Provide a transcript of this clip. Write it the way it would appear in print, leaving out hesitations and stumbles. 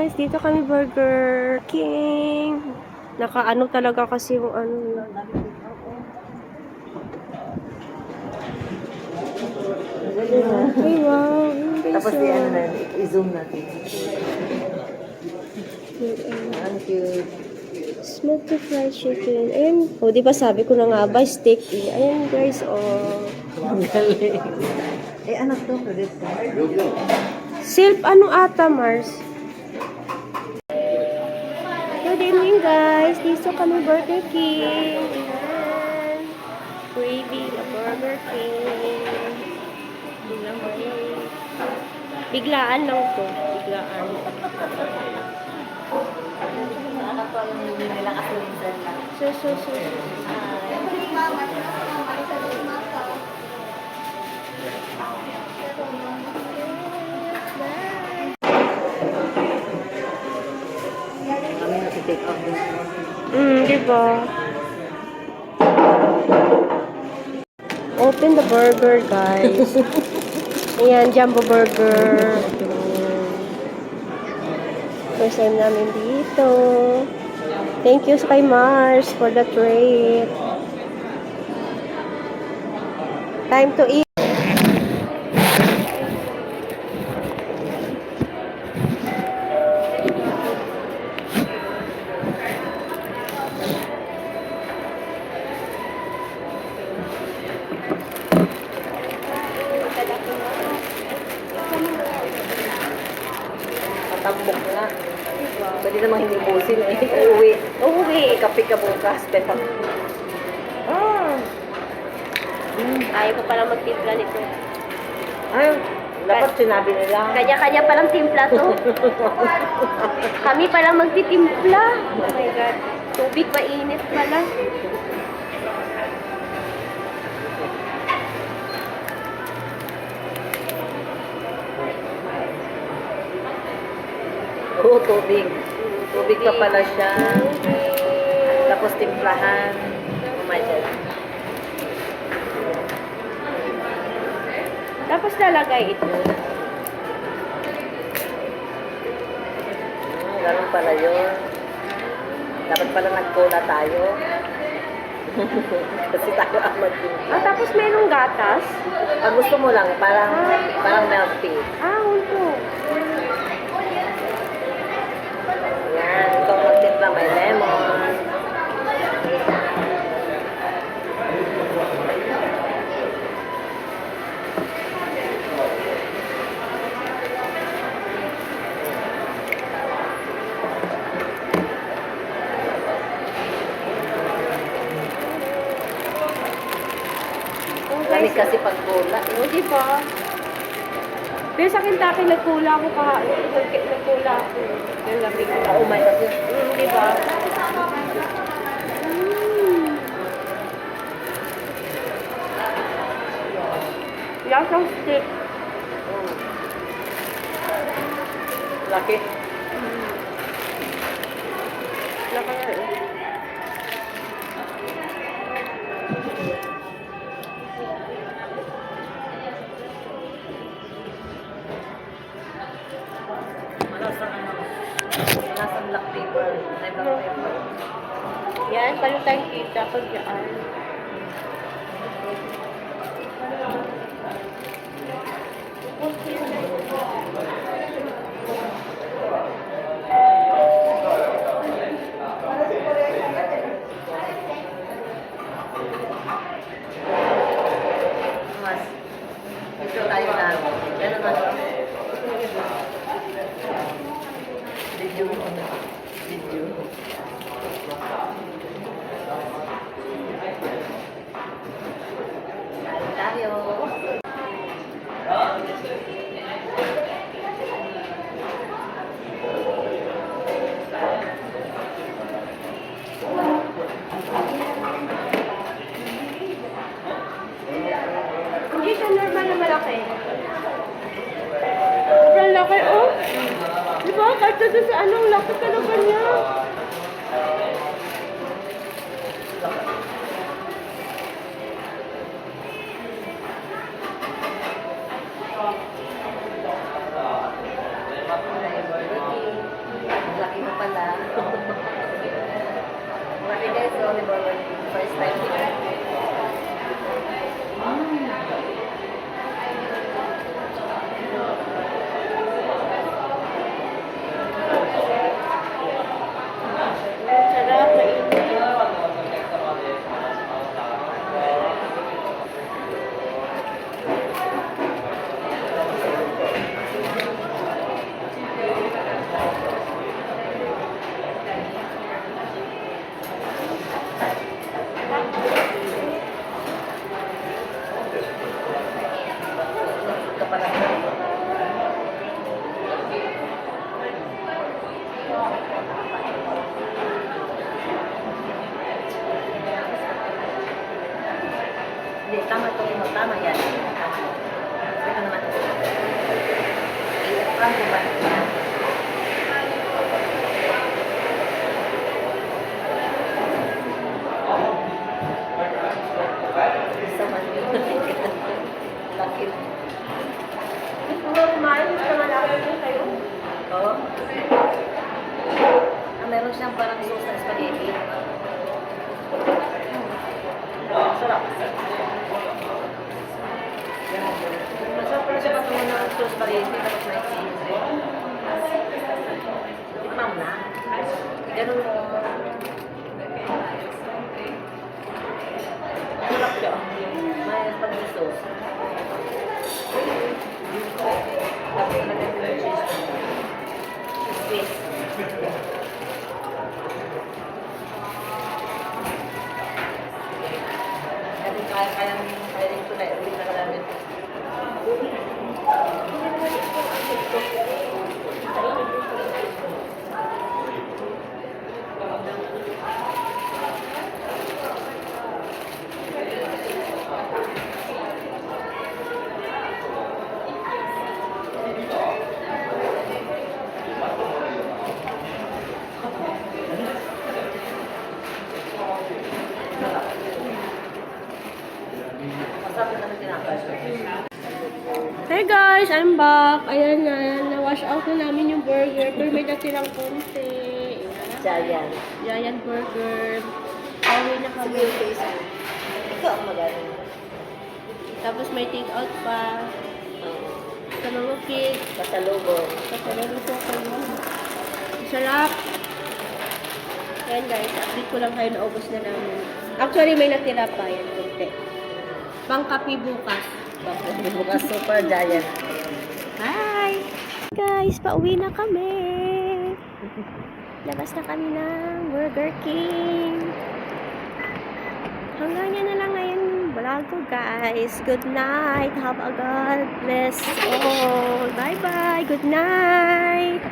guys, dito kami Burger King. Nakaano talaga kasi yung ano. Ay, wow. Tapos ano na, i-zoom natin. Thank you. Smoked fried chicken. Ayan. O, di ba sabi ko na nga ba, steak eh. Ayan guys, oh. Ang galing. Eh, ano to? Silp, ano ata, Mars? Good evening guys. Dito kami Burger King. Ayan. Craving a Burger King. Biglaan lang to. Biglaan. Ano to yung hindi nila kasi minsan lang. So. Kami nasi-take off din. Diba? Open the burger, guys. Ayan, jumbo burger. First time namin dito. Thank you kay Mars for the treat. Time to eat. Matambok na. Pwede namang hindi busin eh. Uuwi. Kape ka bukas. Pero. Ayaw ko palang magtimpla nito. Ay, dapat sinabi nila. Kanya-kanya palang timpla to. Kami palang magtitimpla. Oh my God. Tubig mainit pala. Oo, tubig. Tubig pa pala siya. Tapos timplahan. Oh my God. Tapos lalagay ito. Ganun pala yun. Dapat pala nag-cola tayo. Kasi tayo ang mag-drink. Tapos merong gatas. Pag gusto mo lang, parang milk tea. Unto. Yan, ikaw magtimpla may lemon. Lamig kasi pag cola. O, di ba? Pero sa Kentucky, nagkula ako nagkula ako. Yung lamig. Oh my God. Di ba? Lasang steak. Laki. Laka nga eh. Lasang black paper. May black paper. Yan, paano tayong kita pag yan? Mas. Ito tayo na. Yan naman. Video. Video. Kain tayo. Hindi siya normal na malaki. Sobrang laki, oh. Di ba? Kahit sa anong laki talaga niya. ni Borwin. First time here. Sarap, mainit. Ito pala. Hindi, tama ito mo. Tama yan. Ito naman. Ito pa, naman. Isa man yun. Laki. Puro kumain, mas naman din kayo. Oo. Meron siyang parang sauce na spaghetti. Sarap. Masarap pala siya patungo ng sauce spaghetti tapos may cheese. Tikman mo na. Ganun mo. Sarap siya. May spaghetti sauce. Tapos nalagyan mo yung cheese. Swiss. Kaya rin ko na ulit na kalamin. Masarap na naman tinapay. Hey guys, I'm back. Ayan na, na-wash out na namin yung burger. Pero may natirang konti. Giant. Giant burger. Pauwi na kami. Ikaw ang magaling. Tapos may take out pa. Sa mga kids. Pasalubong. Kasalaro ko kayo. Sarap. Ayan guys, update ko lang kayo na ubos na namin. Actually, may natira pa. Yan, konti. Pangkapi bukas. Bukas super giant. Hi! Guys, pauwi na kami. Labas na kami ng Burger King. Hanggang yan na lang ngayon yung vlog ko, guys. Good night. Have a God bless all. Bye-bye. Good night.